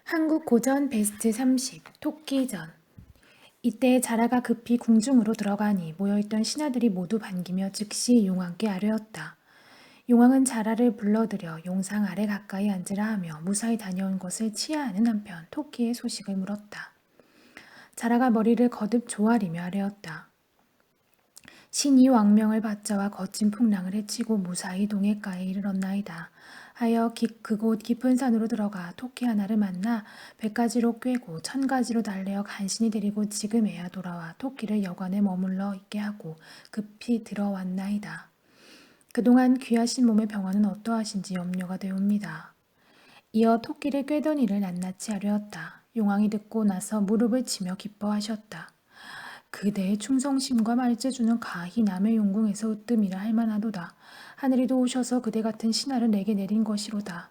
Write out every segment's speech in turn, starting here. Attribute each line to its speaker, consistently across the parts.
Speaker 1: 한국 고전 베스트 30 토끼전. 이때 자라가 급히 궁중으로 들어가니 모여있던 신하들이 모두 반기며 즉시 용왕께 아뢰었다. 용왕은 자라를 불러들여 용상 아래 가까이 앉으라 하며 무사히 다녀온 것을 치하하는 한편 토끼의 소식을 물었다. 자라가 머리를 거듭 조아리며 아뢰었다. 신이 왕명을 받자와 거친 풍랑을 헤치고 무사히 동해가에 이르렀나이다. 하여 그곳 깊은 산으로 들어가 토끼 하나를 만나 100가지로 꿰고 1000가지로 달래어 간신히 데리고 지금에야 돌아와 토끼를 여관에 머물러 있게 하고 급히 들어왔나이다. 그동안 귀하신 몸의 병화는 어떠하신지 염려가 되옵니다. 이어 토끼를 꿰던 이를 낱낱이 아뢰었다. 용왕이 듣고 나서 무릎을 치며 기뻐하셨다. 그대의 충성심과 말재주는 가히 남의 용궁에서 으뜸이라 할 만하도다. 하늘이 도우셔서 그대 같은 신하를 내게 내린 것이로다.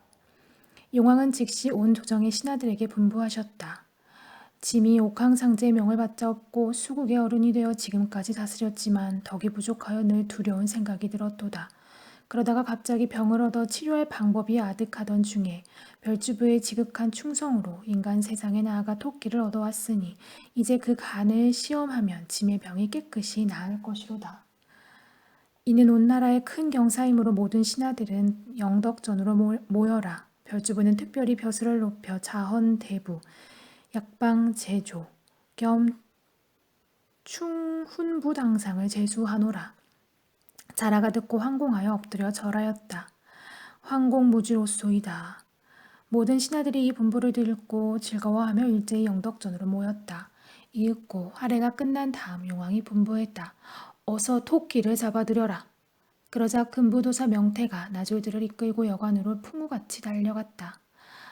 Speaker 1: 용왕은 즉시 온 조정의 신하들에게 분부하셨다. 짐이 옥황상제의 명을 받자 없고 수국의 어른이 되어 지금까지 다스렸지만 덕이 부족하여 늘 두려운 생각이 들었도다. 그러다가 갑자기 병을 얻어 치료할 방법이 아득하던 중에 별주부의 지극한 충성으로 인간 세상에 나아가 토끼를 얻어왔으니 이제 그 간을 시험하면 짐의 병이 깨끗이 나을 것이로다. 이는 온 나라의 큰 경사이므로 모든 신하들은 영덕전으로 모여라. 별주부는 특별히 벼슬을 높여 자헌대부, 약방제조 겸 충훈부당상을 제수하노라. 자라가 듣고 황공하여 엎드려 절하였다. 황공무지로소이다. 모든 신하들이 이 분부를 듣고 즐거워하며 일제히 영덕전으로 모였다. 이윽고 할애가 끝난 다음 용왕이 분부했다. 어서 토끼를 잡아들여라. 그러자 금부도사 명태가 나졸들을 이끌고 여관으로 풍우같이 달려갔다.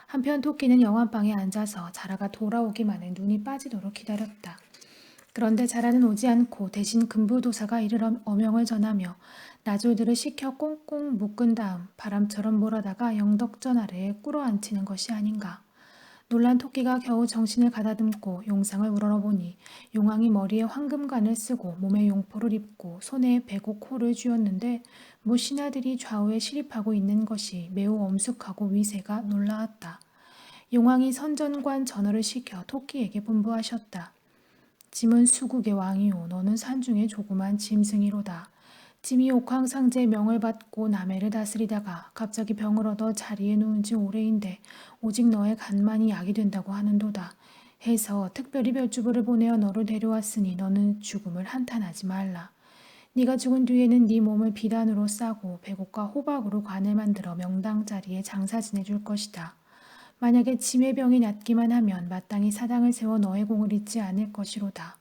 Speaker 1: 한편 토끼는 여관방에 앉아서 자라가 돌아오기만을 눈이 빠지도록 기다렸다. 그런데 자라는 오지 않고 대신 금부도사가 이를 어명을 전하며 나졸들을 시켜 꽁꽁 묶은 다음 바람처럼 몰아다가 영덕전 아래에 꿇어앉히는 것이 아닌가. 놀란 토끼가 겨우 정신을 가다듬고 용상을 우러러보니 용왕이 머리에 황금관을 쓰고 몸에 용포를 입고 손에 백옥호를 쥐었는데 무신하들이 좌우에 시립하고 있는 것이 매우 엄숙하고 위세가 놀라웠다. 용왕이 선전관 전어를 시켜 토끼에게 분부하셨다. 짐은 수국의 왕이오. 너는 산중의 조그만 짐승이로다. 짐이 옥황상제의 명을 받고 남해를 다스리다가 갑자기 병을 얻어 자리에 누운 지 오래인데 오직 너의 간만이 약이 된다고 하는도다. 해서 특별히 별주부를 보내어 너를 데려왔으니 너는 죽음을 한탄하지 말라. 네가 죽은 뒤에는 네 몸을 비단으로 싸고 백옥과 호박으로 관을 만들어 명당 자리에 장사 지내줄 것이다. 만약에 짐의 병이 낫기만 하면 마땅히 사당을 세워 너의 공을 잊지 않을 것이로다.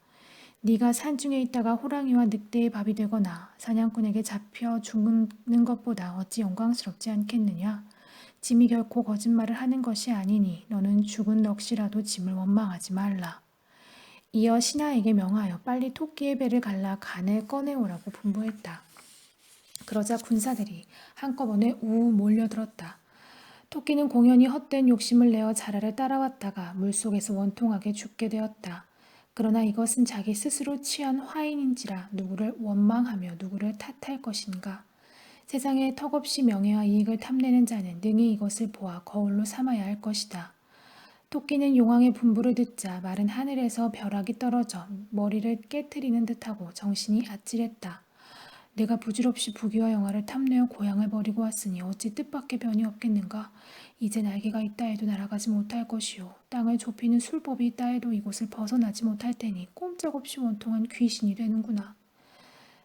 Speaker 1: 네가 산중에 있다가 호랑이와 늑대의 밥이 되거나 사냥꾼에게 잡혀 죽는 것보다 어찌 영광스럽지 않겠느냐. 짐이 결코 거짓말을 하는 것이 아니니 너는 죽은 넋이라도 짐을 원망하지 말라. 이어 신하에게 명하여 빨리 토끼의 배를 갈라 간을 꺼내오라고 분부했다. 그러자 군사들이 한꺼번에 우 몰려들었다. 토끼는 공연히 헛된 욕심을 내어 자라를 따라왔다가 물속에서 원통하게 죽게 되었다. 그러나 이것은 자기 스스로 취한 화인인지라 누구를 원망하며 누구를 탓할 것인가. 세상에 턱없이 명예와 이익을 탐내는 자는 능히 이것을 보아 거울로 삼아야 할 것이다. 토끼는 용왕의 분부를 듣자 마른 하늘에서 벼락이 떨어져 머리를 깨트리는 듯하고 정신이 아찔했다. 내가 부질없이 부귀와 영화를 탐내어 고향을 버리고 왔으니 어찌 뜻밖의 변이 없겠는가. 이제 날개가 있다 해도 날아가지 못할 것이요. 땅을 좁히는 술법이 있다 해도 이곳을 벗어나지 못할 테니 꼼짝없이 원통한 귀신이 되는구나.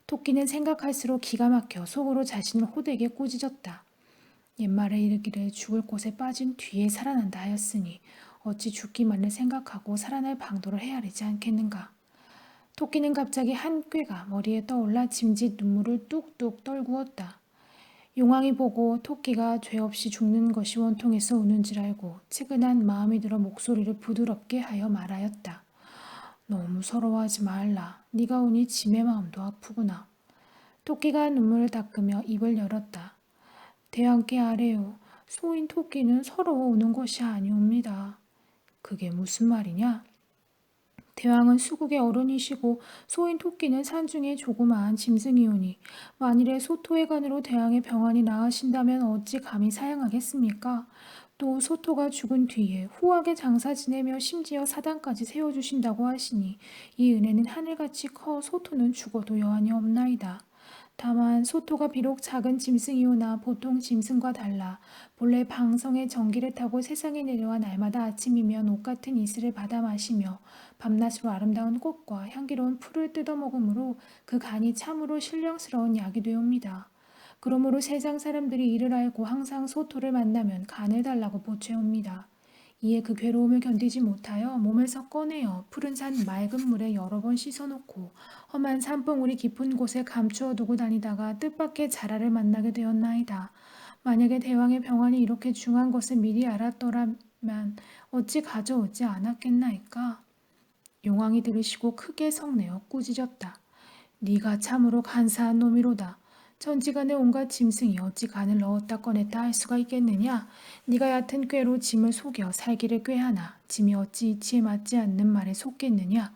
Speaker 1: 토끼는 생각할수록 기가 막혀 속으로 자신을 호되게 꾸짖었다. 옛말에 이르기를 죽을 곳에 빠진 뒤에 살아난다 하였으니 어찌 죽기만을 생각하고 살아날 방도를 헤아리지 않겠는가. 토끼는 갑자기 한 꾀가 머리에 떠올라 짐짓 눈물을 뚝뚝 떨구었다. 용왕이 보고 토끼가 죄 없이 죽는 것이 원통해서 우는 줄 알고 측은한 마음이 들어 목소리를 부드럽게 하여 말하였다. 너무 서러워하지 말라. 네가 우니 짐의 마음도 아프구나. 토끼가 눈물을 닦으며 입을 열었다. 대왕께 아뢰요. 소인 토끼는 서러워 우는 것이 아니옵니다. 그게 무슨 말이냐? 대왕은 수국의 어른이시고 소인 토끼는 산중의 조그마한 짐승이오니 만일에 소토의 간으로 대왕의 병환이 나으신다면 어찌 감히 사양하겠습니까? 또 소토가 죽은 뒤에 후하게 장사 지내며 심지어 사당까지 세워주신다고 하시니 이 은혜는 하늘같이 커 소토는 죽어도 여한이 없나이다. 다만 소토가 비록 작은 짐승이오나 보통 짐승과 달라 본래 방성의 전기를 타고 세상에 내려와 날마다 아침이면 옷 같은 이슬을 받아 마시며 밤낮으로 아름다운 꽃과 향기로운 풀을 뜯어먹으므로 그 간이 참으로 신령스러운 약이 되옵니다. 그러므로 세상 사람들이 이를 알고 항상 소토를 만나면 간을 달라고 보채옵니다. 이에 그 괴로움을 견디지 못하여 몸에서 꺼내어 푸른 산 맑은 물에 여러 번 씻어놓고 험한 산봉우리 깊은 곳에 감추어 두고 다니다가 뜻밖의 자라를 만나게 되었나이다. 만약에 대왕의 병환이 이렇게 중한 것을 미리 알았더라면 어찌 가져오지 않았겠나이까. 용왕이 들으시고 크게 성내어 꾸짖었다. 네가 참으로 간사한 놈이로다. 천지간의 온갖 짐승이 어찌 간을 넣었다 꺼냈다 할 수가 있겠느냐. 네가 얕은 꾀로 짐을 속여 살기를 꾀하나 짐이 어찌 이치에 맞지 않는 말에 속겠느냐.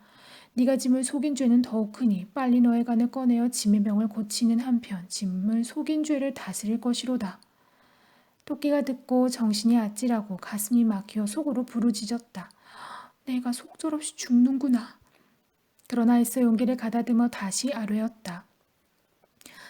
Speaker 1: 네가 짐을 속인 죄는 더욱 크니 빨리 너의 간을 꺼내어 짐의 병을 고치는 한편 짐을 속인 죄를 다스릴 것이로다. 토끼가 듣고 정신이 아찔하고 가슴이 막혀 속으로 부르짖었다. 내가 속절없이 죽는구나. 그러나 애써 용기를 가다듬어 다시 아뢰었다.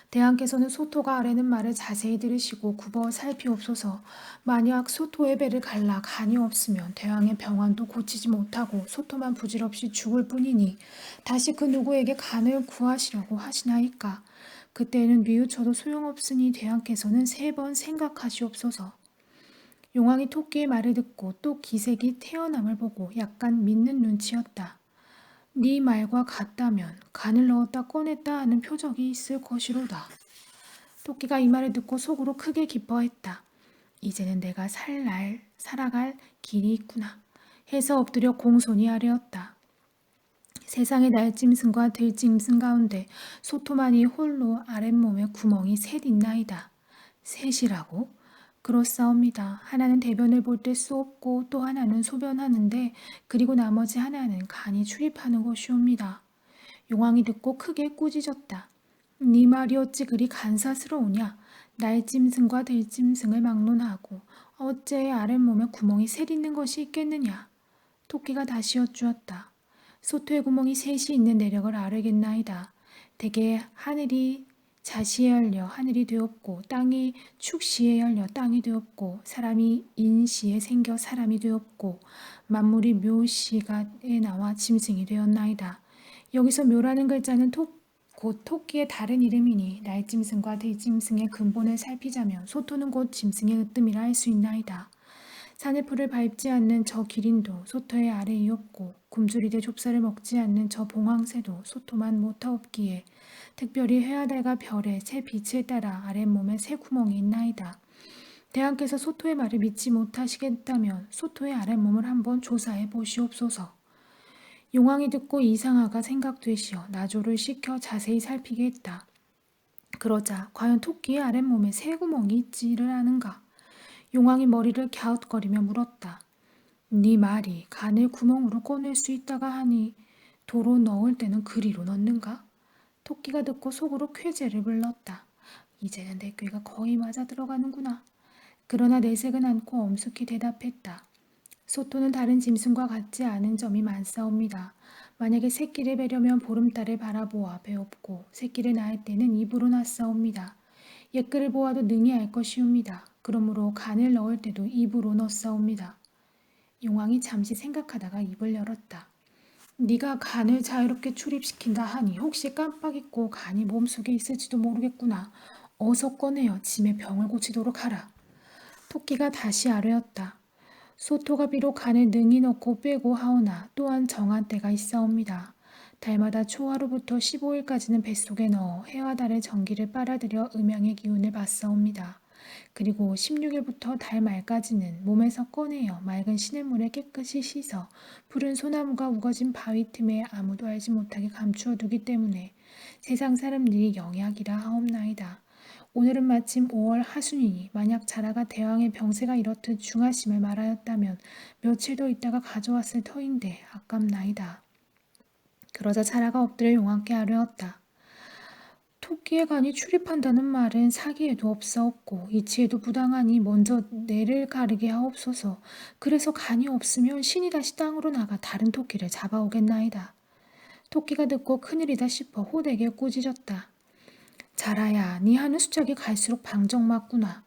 Speaker 1: 대왕께서는 소토가 아뢰는 말을 자세히 들으시고 굽어 살피옵소서. 만약 소토의 배를 갈라 간이 없으면 대왕의 병환도 고치지 못하고 소토만 부질없이 죽을 뿐이니 다시 그 누구에게 간을 구하시려고 하시나이까. 그때에는 뉘우쳐도 소용없으니 대왕께서는 3번 생각하시옵소서. 용왕이 토끼의 말을 듣고 또 기색이 태어남을 보고 약간 믿는 눈치였다. 네 말과 같다면 간을 넣었다 꺼냈다 하는 표적이 있을 것이로다. 토끼가 이 말을 듣고 속으로 크게 기뻐했다. 이제는 내가 살아갈 길이 있구나 해서 엎드려 공손히 아뢰었다. 세상의 날짐승과 들짐승 가운데 소토만이 홀로 아랫몸에 구멍이 셋 있나이다. 셋이라고? 그렇사옵니다. 하나는 대변을 볼 때 쏘옵고 또 하나는 소변하는데 그리고 나머지 하나는 간이 출입하는 것이옵니다. 용왕이 듣고 크게 꾸짖었다. 네 말이 어찌 그리 간사스러우냐. 날짐승과 들짐승을 막론하고 어째 아랫몸에 구멍이 셋 있는 것이 있겠느냐. 토끼가 다시 여쭈었다. 소토의 구멍이 셋이 있는 내력을 아뢰겠나이다. 대개 하늘이 자시에 열려 하늘이 되었고 땅이 축시에 열려 땅이 되었고 사람이 인시에 생겨 사람이 되었고 만물이 묘시가에 나와 짐승이 되었나이다. 여기서 묘라는 글자는 곧 토끼의 다른 이름이니 날짐승과 들짐승의 근본을 살피자면 소토는 곧 짐승의 으뜸이라 할 수 있나이다. 산의 풀을 밟지 않는 저 기린도 소토의 아래이었고 굶주리되 좁쌀을 먹지 않는 저 봉황새도 소토만 못하옵기에 특별히 해와달과 별의 새 빛을 따라 아랫몸에 새 구멍이 있나이다. 대왕께서 소토의 말을 믿지 못하시겠다면 소토의 아랫몸을 한번 조사해 보시옵소서. 용왕이 듣고 이상하가 생각되시어 나조를 시켜 자세히 살피게 했다. 그러자 과연 토끼의 아랫몸에 새 구멍이 있지를 아는가? 용왕이 머리를 갸웃거리며 물었다. 네 말이 간을 구멍으로 꺼낼 수 있다가 하니 도로 넣을 때는 그리로 넣는가? 토끼가 듣고 속으로 쾌재를 불렀다. 이제는 내 꾀가 거의 맞아 들어가는구나. 그러나 내색은 않고 엄숙히 대답했다. 소토는 다른 짐승과 같지 않은 점이 많사옵니다. 만약에 새끼를 베려면 보름달을 바라보아 배옵고 새끼를 낳을 때는 입으로 낳사옵니다. 옛글을 보아도 능히 알 것이옵니다. 그러므로 간을 넣을 때도 입으로 넣사옵니다. 용왕이 잠시 생각하다가 입을 열었다. 네가 간을 자유롭게 출입시킨다 하니 혹시 깜빡 잊고 간이 몸속에 있을지도 모르겠구나. 어서 꺼내어 짐의 병을 고치도록 하라. 토끼가 다시 아뢰었다. 소토가 비록 간을 능히 넣고 빼고 하오나 또한 정한 때가 있사옵니다. 달마다 초하루부터 15일까지는 뱃속에 넣어 해와 달의 전기를 빨아들여 음양의 기운을 받사옵니다. 그리고 16일부터 달 말까지는 몸에서 꺼내어 맑은 시냇물에 깨끗이 씻어 푸른 소나무가 우거진 바위 틈에 아무도 알지 못하게 감추어 두기 때문에 세상 사람들이 영약이라 하옵나이다. 오늘은 마침 5월 하순이니 만약 자라가 대왕의 병세가 이렇듯 중하심을 말하였다면 며칠 더 있다가 가져왔을 터인데 아깝나이다. 그러자 자라가 엎드려 용왕께 아뢰었다. 토끼의 간이 출입한다는 말은 사기에도 없사옵고 이치에도 부당하니 먼저 내를 가르게 하옵소서. 그래서 간이 없으면 신이 다시 땅으로 나가 다른 토끼를 잡아오겠나이다. 토끼가 듣고 큰일이다 싶어 호되게 꾸짖었다. 자라야, 네 하는 수작이 갈수록 방정맞구나.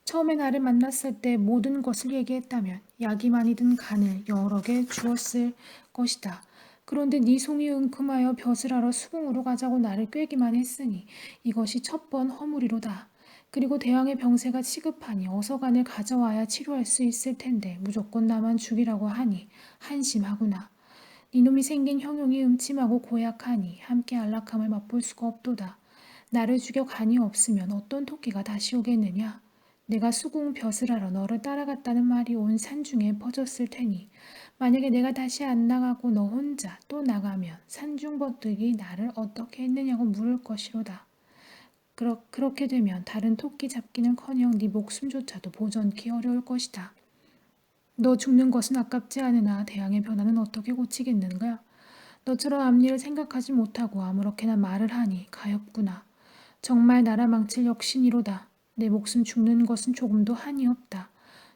Speaker 1: 처음에 나를 만났을 때 모든 것을 얘기했다면 약이 많이 든 간을 여러 개 주었을 것이다. 그런데 네 송이 은큼하여 벼슬 하러 수궁으로 가자고 나를 꾀기만 했으니 이것이 첫 번 허물이로다. 그리고 대왕의 병세가 시급하니 어서 간을 가져와야 치료할 수 있을 텐데 무조건 나만 죽이라고 하니 한심하구나. 이놈이 생긴 형용이 음침하고 고약하니 함께 안락함을 맛볼 수가 없도다. 나를 죽여 간이 없으면 어떤 토끼가 다시 오겠느냐? 내가 수궁 벼슬하러 너를 따라갔다는 말이 온 산중에 퍼졌을 테니 만약에 내가 다시 안 나가고 너 혼자 또 나가면 산중 버뜩이 나를 어떻게 했느냐고 물을 것이로다. 그렇게 되면 다른 토끼 잡기는커녕 네 목숨조차도 보전기 어려울 것이다. 너 죽는 것은 아깝지 않으나 대왕의 변화는 어떻게 고치겠는가? 너처럼 앞일을 생각하지 못하고 아무렇게나 말을 하니 가엾구나. 정말 나라 망칠 역신이로다. 내 목숨 죽는 것은 조금도 한이 없다.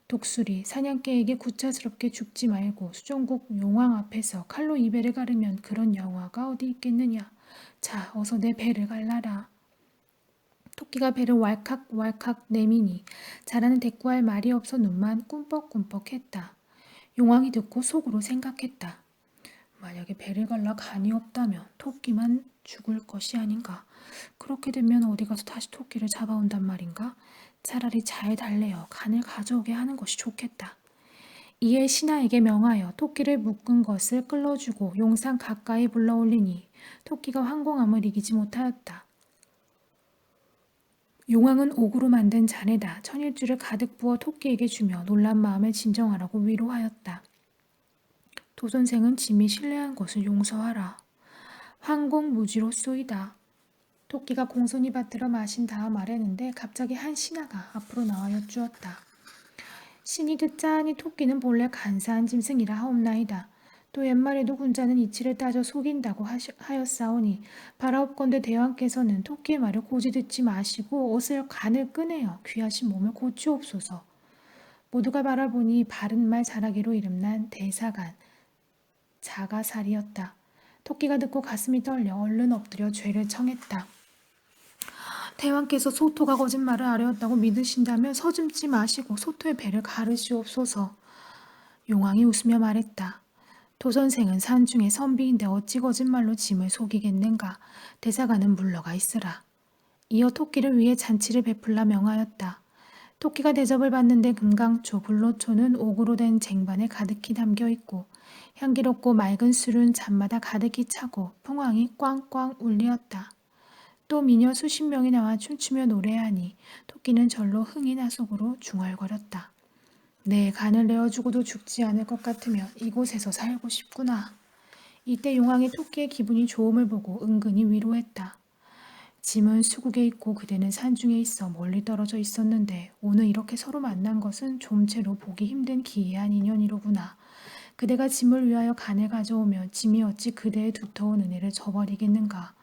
Speaker 1: 독수리, 사냥개에게 구차스럽게 죽지 말고 수종국 용왕 앞에서 칼로 이 배를 가르면 그런 영화가 어디 있겠느냐. 자, 어서 내 배를 갈라라. 토끼가 배를 왈칵왈칵 내미니 자라는 대꾸할 말이 없어 눈만 꿈뻑꿈뻑했다. 용왕이 듣고 속으로 생각했다. 만약에 배를 갈라 간이 없다면 토끼만 죽을 것이 아닌가. 그렇게 되면 어디 가서 다시 토끼를 잡아온단 말인가? 차라리 잘 달래어 간을 가져오게 하는 것이 좋겠다. 이에 신하에게 명하여 토끼를 묶은 것을 끌어주고 용상 가까이 불러올리니 토끼가 황공함을 이기지 못하였다. 용왕은 옥으로 만든 잔에다 천일주를 가득 부어 토끼에게 주며 놀란 마음을 진정하라고 위로하였다. 도선생은 짐이 신뢰한 것을 용서하라. 황공무지로 쏘이다. 토끼가 공손히 받들어 마신 다음 아뢰는데 갑자기 한 신하가 앞으로 나와 여쭈었다. 신이 듣자하니 토끼는 본래 간사한 짐승이라 하옵나이다. 또 옛말에도 군자는 이치를 따져 속인다고 하였사오니 바라옵건대 대왕께서는 토끼의 말을 고지 듣지 마시고 옷을 간을 끄내어 귀하신 몸을 고치옵소서. 모두가 바라보니 바른 말 잘하기로 이름난 대사간 자가살이었다. 토끼가 듣고 가슴이 떨려 얼른 엎드려 죄를 청했다. 대왕께서 소토가 거짓말을 아뢰었다고 믿으신다면 서슴지 마시고 소토의 배를 가르시옵소서. 용왕이 웃으며 말했다. 도선생은 산중의 선비인데 어찌 거짓말로 짐을 속이겠는가. 대사관은 물러가 있으라. 이어 토끼를 위해 잔치를 베풀라 명하였다. 토끼가 대접을 받는데 금강초, 불로초는 옥으로 된 쟁반에 가득히 담겨있고 향기롭고 맑은 술은 잔마다 가득히 차고 풍왕이 꽝꽝 울리었다. 또 미녀 수십 명이 나와 춤추며 노래하니 토끼는 절로 흥이 나속으로 중얼거렸다. 내 간을 내어주고도 죽지 않을 것 같으면 이곳에서 살고 싶구나. 이때 용왕이 토끼의 기분이 좋음을 보고 은근히 위로했다. 짐은 수국에 있고 그대는 산중에 있어 멀리 떨어져 있었는데 오늘 이렇게 서로 만난 것은 좀채로 보기 힘든 기이한 인연이로구나. 그대가 짐을 위하여 간을 가져오면 짐이 어찌 그대의 두터운 은혜를 저버리겠는가.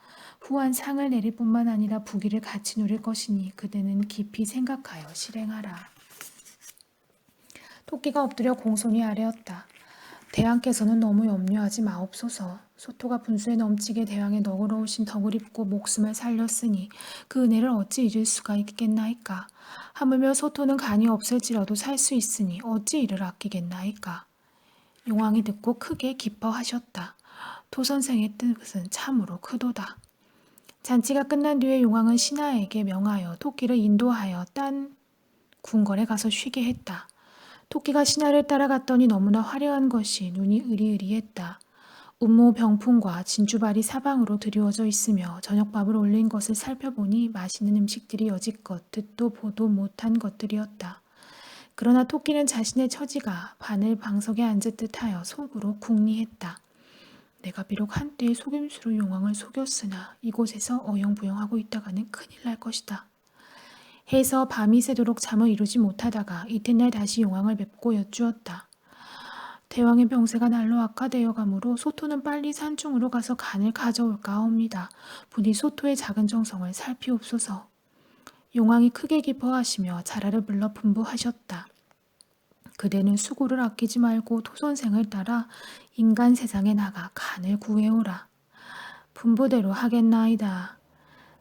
Speaker 1: 후한 상을 내릴 뿐만 아니라 부귀를 같이 누릴 것이니 그대는 깊이 생각하여 실행하라. 토끼가 엎드려 공손히 아뢰었다. 대왕께서는 너무 염려하지 마옵소서. 소토가 분수에 넘치게 대왕의 너그러우신 덕을 입고 목숨을 살렸으니 그 은혜를 어찌 잊을 수가 있겠나이까. 하물며 소토는 간이 없을지라도 살 수 있으니 어찌 이를 아끼겠나이까. 용왕이 듣고 크게 기뻐하셨다. 도선생의 뜻은 참으로 크도다. 잔치가 끝난 뒤에 용왕은 신하에게 명하여 토끼를 인도하여 딴 궁궐에 가서 쉬게 했다. 토끼가 신하를 따라갔더니 너무나 화려한 것이 눈이 으리으리했다. 운무 병풍과 진주발이 사방으로 드리워져 있으며 저녁밥을 올린 것을 살펴보니 맛있는 음식들이 여지껏 듣도 보도 못한 것들이었다. 그러나 토끼는 자신의 처지가 바늘 방석에 앉을 듯하여 속으로 궁리했다. 내가 비록 한때의 속임수로 용왕을 속였으나 이곳에서 어영부영하고 있다가는 큰일 날 것이다. 해서 밤이 새도록 잠을 이루지 못하다가 이튿날 다시 용왕을 뵙고 여쭈었다. 대왕의 병세가 날로 악화되어 가므로 소토는 빨리 산중으로 가서 간을 가져올까 하옵니다. 부디 소토의 작은 정성을 살피옵소서. 용왕이 크게 기뻐하시며 자라를 불러 분부하셨다. 그대는 수고를 아끼지 말고 토선생을 따라 인간 세상에 나가 간을 구해오라. 분부대로 하겠나이다.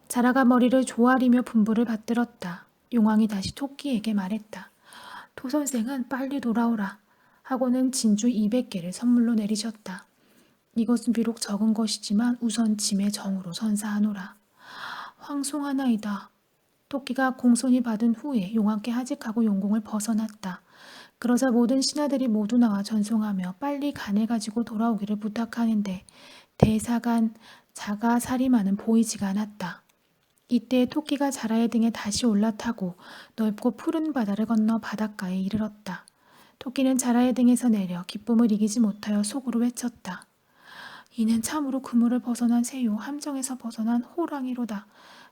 Speaker 1: 자라가 머리를 조아리며 분부를 받들었다. 용왕이 다시 토끼에게 말했다. 토선생은 빨리 돌아오라. 하고는 진주 200개를 선물로 내리셨다. 이것은 비록 적은 것이지만 우선 짐의 정으로 선사하노라. 황송하나이다. 토끼가 공손히 받은 후에 용왕께 하직하고 용궁을 벗어났다. 그러자 모든 신하들이 모두 나와 전송하며 빨리 간을 가지고 돌아오기를 부탁하는데 대사간 자가사리마는 보이지가 않았다. 이때 토끼가 자라의 등에 다시 올라타고 넓고 푸른 바다를 건너 바닷가에 이르렀다. 토끼는 자라의 등에서 내려 기쁨을 이기지 못하여 속으로 외쳤다. 이는 참으로 그물을 벗어난 새요 함정에서 벗어난 호랑이로다.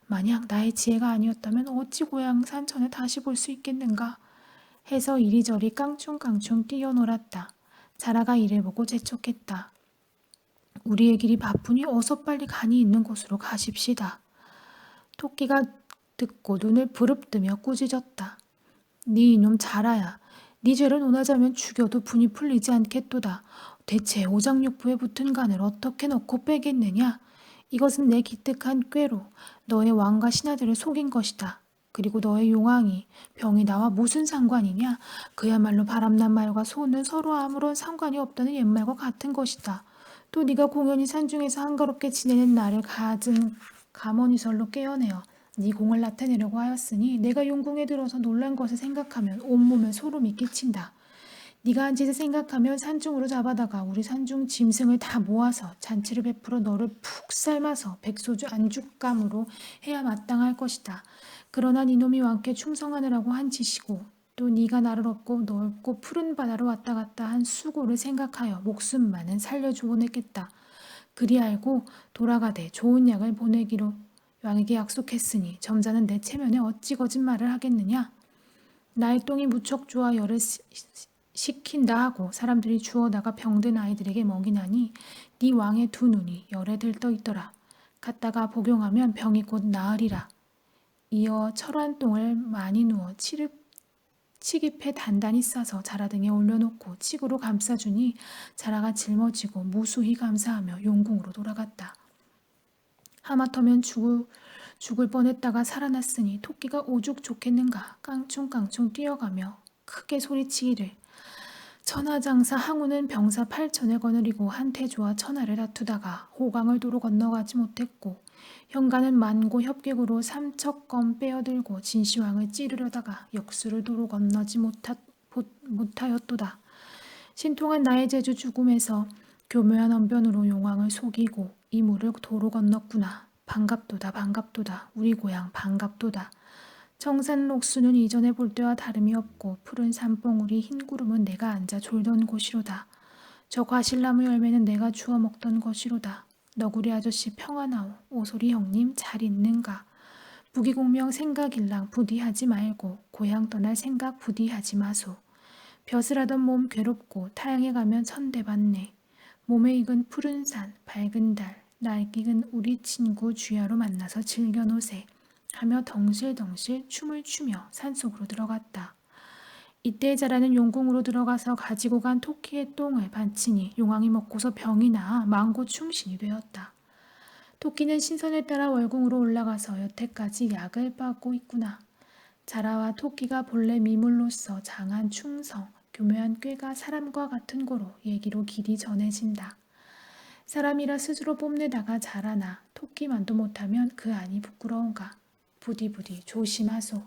Speaker 1: 만약 나의 지혜가 아니었다면 어찌 고향 산천을 다시 볼 수 있겠는가? 해서 이리저리 깡충깡충 뛰어놀았다. 자라가 이를 보고 재촉했다. 우리의 길이 바쁘니 어서 빨리 간이 있는 곳으로 가십시다. 토끼가 듣고 눈을 부릅뜨며 꾸짖었다. 네 이놈 자라야. 네 죄를 논하자면 죽여도 분이 풀리지 않겠도다. 대체 오장육부에 붙은 간을 어떻게 넣고 빼겠느냐? 이것은 내 기특한 꾀로 너의 왕과 신하들을 속인 것이다. 그리고 너의 용왕이 병이 나와 무슨 상관이냐? 그야말로 바람난 말과 소는 서로 아무런 상관이 없다는 옛말과 같은 것이다. 또 네가 공연히 산중에서 한가롭게 지내는 나를 갖은 가머니설로 깨어내어 네 공을 나타내려고 하였으니 내가 용궁에 들어서 놀란 것을 생각하면 온몸에 소름이 끼친다. 네가 한 짓을 생각하면 산중으로 잡아다가 우리 산중 짐승을 다 모아서 잔치를 베풀어 너를 푹 삶아서 백소주 안죽감으로 해야 마땅할 것이다. 그러나 네놈이 왕께 충성하느라고 한 짓이고 또 네가 나를 업고 넓고 푸른 바다로 왔다 갔다 한 수고를 생각하여 목숨만은 살려주고 보냈겠다. 그리 알고 돌아가되 좋은 약을 보내기로 왕에게 약속했으니 점자는 내 체면에 어찌 거짓말을 하겠느냐? 나의 똥이 무척 좋아 열을 식힌다 하고 사람들이 주워다가 병든 아이들에게 먹이나니 네 왕의 두 눈이 열에 들떠 있더라. 갔다가 복용하면 병이 곧 나으리라. 이어 철한 똥을 많이 누워 치깃에 단단히 싸서 자라 등에 올려놓고 칡으로 감싸주니 자라가 짊어지고 무수히 감사하며 용궁으로 돌아갔다. 하마터면 죽을 뻔했다가 살아났으니 토끼가 오죽 좋겠는가. 깡충깡충 뛰어가며 크게 소리치기를 천하장사 항우는 병사 8천을 거느리고 한태조와 천하를 다투다가 호강을 도로 건너가지 못했고 현가는 만고 협객으로 삼척검 빼어들고 진시황을 찌르려다가 역수를 도로 건너지 못하였도다. 신통한 나의 제주 죽음에서 교묘한 언변으로 용왕을 속이고 이 물을 도로 건넜구나. 반갑도다 반갑도다 우리 고향 반갑도다. 청산 록수는 이전에 볼 때와 다름이 없고 푸른 산봉우리 흰 구름은 내가 앉아 졸던 곳이로다. 저 과실나무 열매는 내가 주워 먹던 것이로다. 너구리 아저씨 평안하오. 오소리 형님 잘 있는가. 부귀공명 생각일랑 부디하지 말고 고향 떠날 생각 부디하지 마소. 벼슬하던 몸 괴롭고 타향에 가면 천대받네. 몸에 익은 푸른 산 밝은 달 날익은 우리 친구 주야로 만나서 즐겨노세 하며 덩실덩실 춤을 추며 산속으로 들어갔다. 이때 자라는 용궁으로 들어가서 가지고 간 토끼의 똥을 반치니 용왕이 먹고서 병이 나아 망고 충신이 되었다. 토끼는 신선을 따라 월궁으로 올라가서 여태까지 약을 빠고 있구나. 자라와 토끼가 본래 미물로서 장한 충성, 교묘한 꾀가 사람과 같은 고로 얘기로 길이 전해진다. 사람이라 스스로 뽐내다가 자라나 토끼만도 못하면 그 안이 부끄러운가. 부디부디 조심하소.